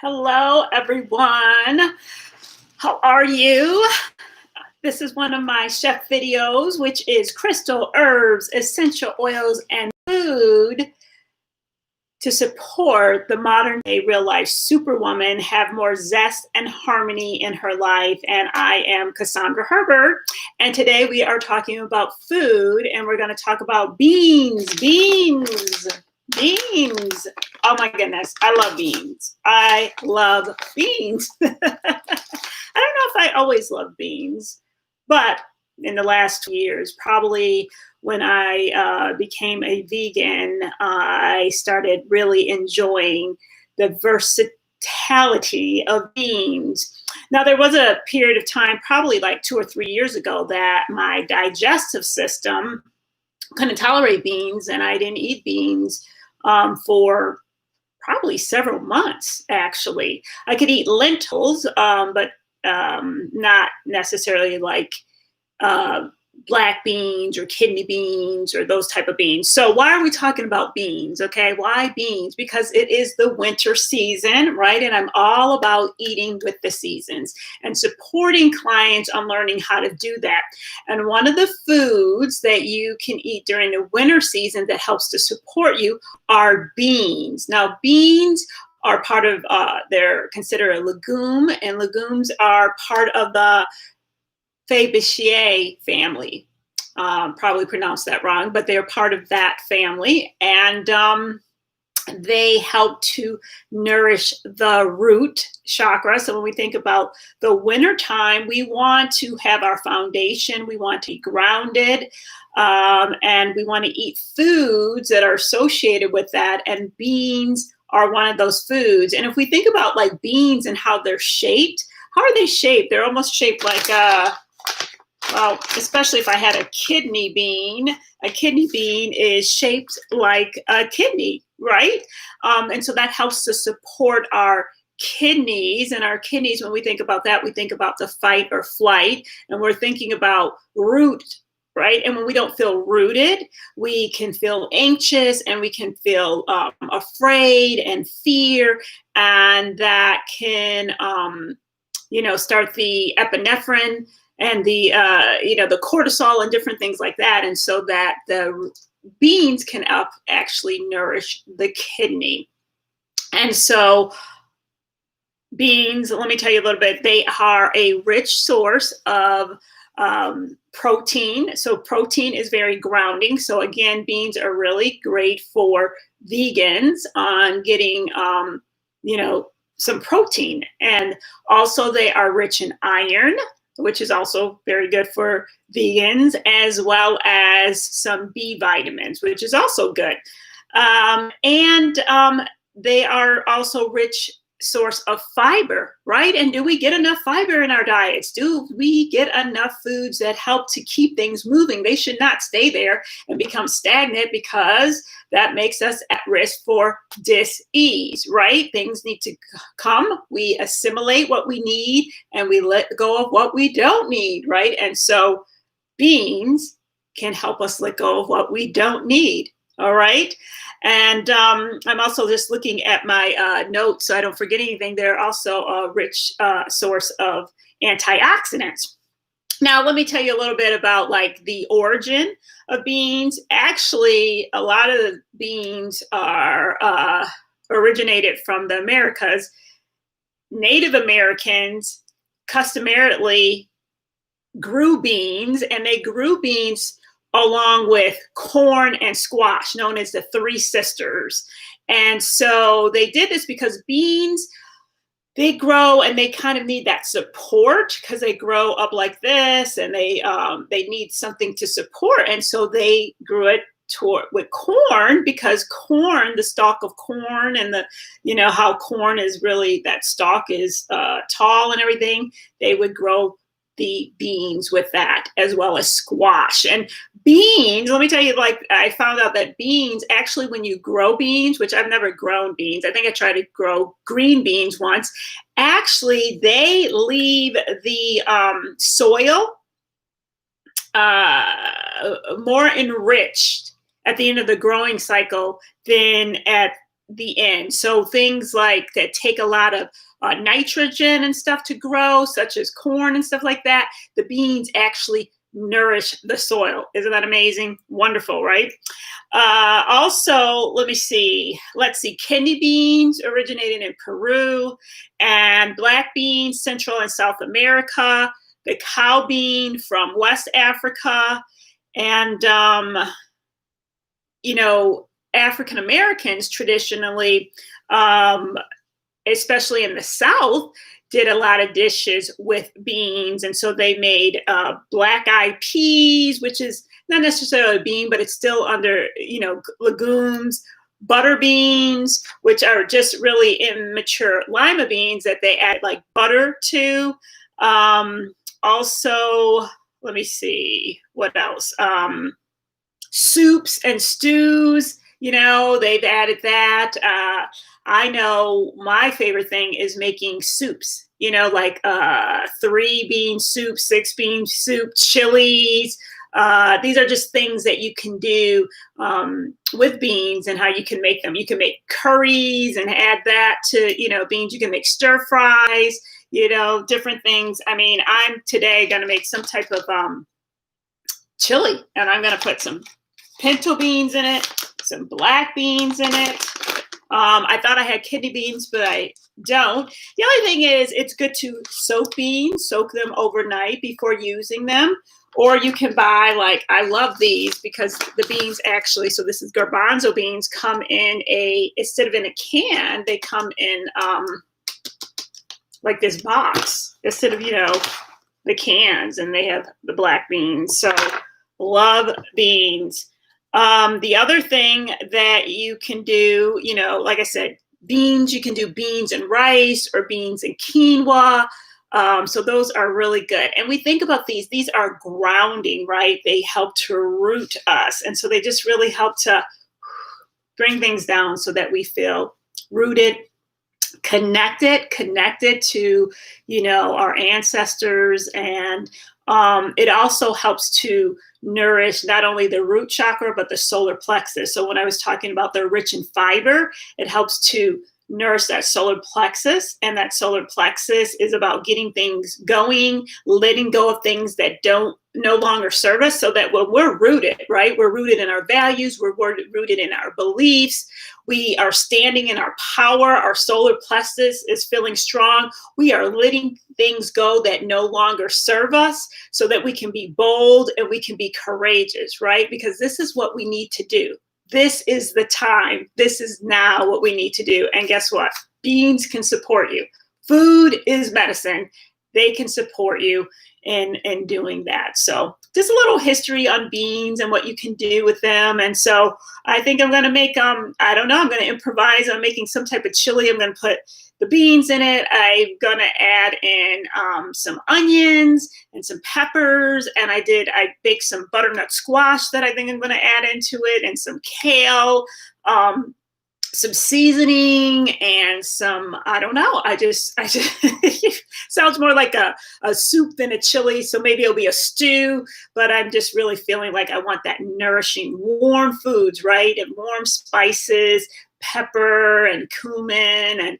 Hello, everyone. How are you? This is one of my chef videos, which is crystal herbs, essential oils, and food to support the modern day real life superwoman, have more zest and harmony in her life. And I am Cassandra Herbert. And today we are talking about food, and we're going to talk about beans. Oh my goodness, I love beans. I love beans. I don't know if I always loved beans, but in the last 2 years, probably when I became a vegan, I started really enjoying the versatility of beans. Now, there was a period of time, probably like 2 or 3 years ago, that my digestive system couldn't tolerate beans, and I didn't eat beans for probably several months, actually. I could eat lentils, but not necessarily like uh, black beans or kidney beans or those type of beans. So why are we talking about beans? Okay, why beans? Because it is the winter season, right? And I'm all about eating with the seasons and supporting clients on learning how to do that. And one of the foods that you can eat during the winter season that helps to support you are beans. Now, beans are part of, they're considered a legume, and legumes are part of the Fabaceae family. Probably pronounced that wrong, but they're part of that family. And they help to nourish the root chakra. So when we think about the winter time, we want to have our foundation. We want to be grounded, and we want to eat foods that are associated with that. And beans are one of those foods. And if we think about like beans and how they're shaped, how are they shaped? They're almost shaped like well, especially if I had a kidney bean is shaped like a kidney, right? And so that helps to support our kidneys. And our kidneys, when we think about that, we think about the fight or flight, and we're thinking about root, right? And when we don't feel rooted, we can feel anxious, and we can feel afraid and fear, and that can, start the epinephrine and the the cortisol and different things like that. And so that the beans can actually nourish the kidney. And so beans, let me tell you a little bit, they are a rich source of protein. So protein is very grounding. So again, beans are really great for vegans on getting some protein. And also they are rich in iron, which is also very good for vegans, as well as some B vitamins, which is also good. And they are also rich source of fiber, right? And do we get enough fiber in our diets? Do we get enough foods that help to keep things moving? They should not stay there and become stagnant, because that makes us at risk for dis-ease, right? Things need to come, we assimilate what we need, and we let go of what we don't need, right? And so beans can help us let go of what we don't need. All right. And I'm also just looking at my notes so I don't forget anything. They're also a rich source of antioxidants. Now, let me tell you a little bit about like the origin of beans. Actually, a lot of the beans are originated from the Americas. Native Americans customarily grew beans, and they grew beans along with corn and squash, known as the Three Sisters. And so they did this because beans, they grow and they kind of need that support, because they grow up like this, and they need something to support. And so they grew it with corn, because corn, the stalk of corn, and how corn is really, that stalk is tall and everything, they would grow the beans with that, as well as squash. And beans, let me tell you, like, I found out that beans, actually, when you grow beans, which I've never grown beans, I think I tried to grow green beans once, actually, they leave the soil more enriched at the end of the growing cycle than at the end. So things like that take a lot of nitrogen and stuff to grow, such as corn and stuff like that, the beans actually nourish the soil. Isn't that amazing? Wonderful, right? Also, let me see. Let's see. Kidney beans originated in Peru, and black beans, Central and South America. The cow bean from West Africa, and you know, African Americans traditionally, um, especially in the South, did a lot of dishes with beans. And so they made black eyed peas, which is not necessarily a bean, but it's still under, you know, legumes, butter beans, which are just really immature lima beans that they add like butter to. Also, let me see what else. Soups and stews, you know, they've added that. I know my favorite thing is making soups, you know, like 3 bean soup, 6 bean soup, chilies. These are just things that you can do with beans and how you can make them. You can make curries and add that to, you know, beans. You can make stir fries, you know, different things. I mean, I'm today going to make some type of chili, and I'm going to put some pinto beans in it, some black beans in it. I thought I had kidney beans, but I don't. The only thing is it's good to soak beans, soak them overnight before using them. Or you can buy, like, I love these because the beans actually, so this is garbanzo beans, come in instead of in a can, they come in like this box instead of, you know, the cans, and they have the black beans. So love beans. The other thing that you can do, you know, like I said, beans, you can do beans and rice or beans and quinoa. So those are really good. And we think about these are grounding, right? They help to root us. And so they just really help to bring things down so that we feel rooted, connected to, you know, our ancestors. And it also helps to nourish not only the root chakra, but the solar plexus. So when I was talking about they're rich in fiber, it helps to nourish that solar plexus. And that solar plexus is about getting things going, letting go of things that don't no longer serve us, so that when we're rooted, right? We're rooted in our values, we're rooted in our beliefs, we are standing in our power, our solar plexus is feeling strong. We are letting things go that no longer serve us so that we can be bold and we can be courageous, right? Because this is what we need to do. This is the time. This is now what we need to do. And guess what? Beans can support you. Food is medicine. They can support you in doing that. So just a little history on beans and what you can do with them. And so I think I'm going to make, I don't know, I'm going to improvise on making some type of chili. I'm going to put the beans in it. I'm going to add in some onions and some peppers. And I baked some butternut squash that I think I'm going to add into it, and some kale, some seasoning, and some, I don't know. I just sounds more like a soup than a chili. So maybe it'll be a stew, but I'm just really feeling like I want that nourishing, warm foods, right? And warm spices, pepper and cumin, and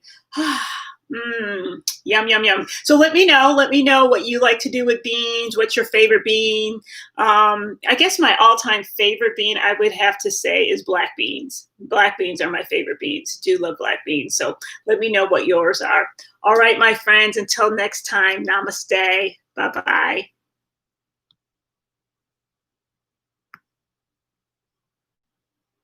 yum, yum, yum. So let me know what you like to do with beans. What's your favorite bean? I guess my all-time favorite bean, I would have to say, is black beans. Black beans are my favorite beans. Do love black beans. So let me know what yours are. All right, my friends, until next time, namaste. Bye-bye.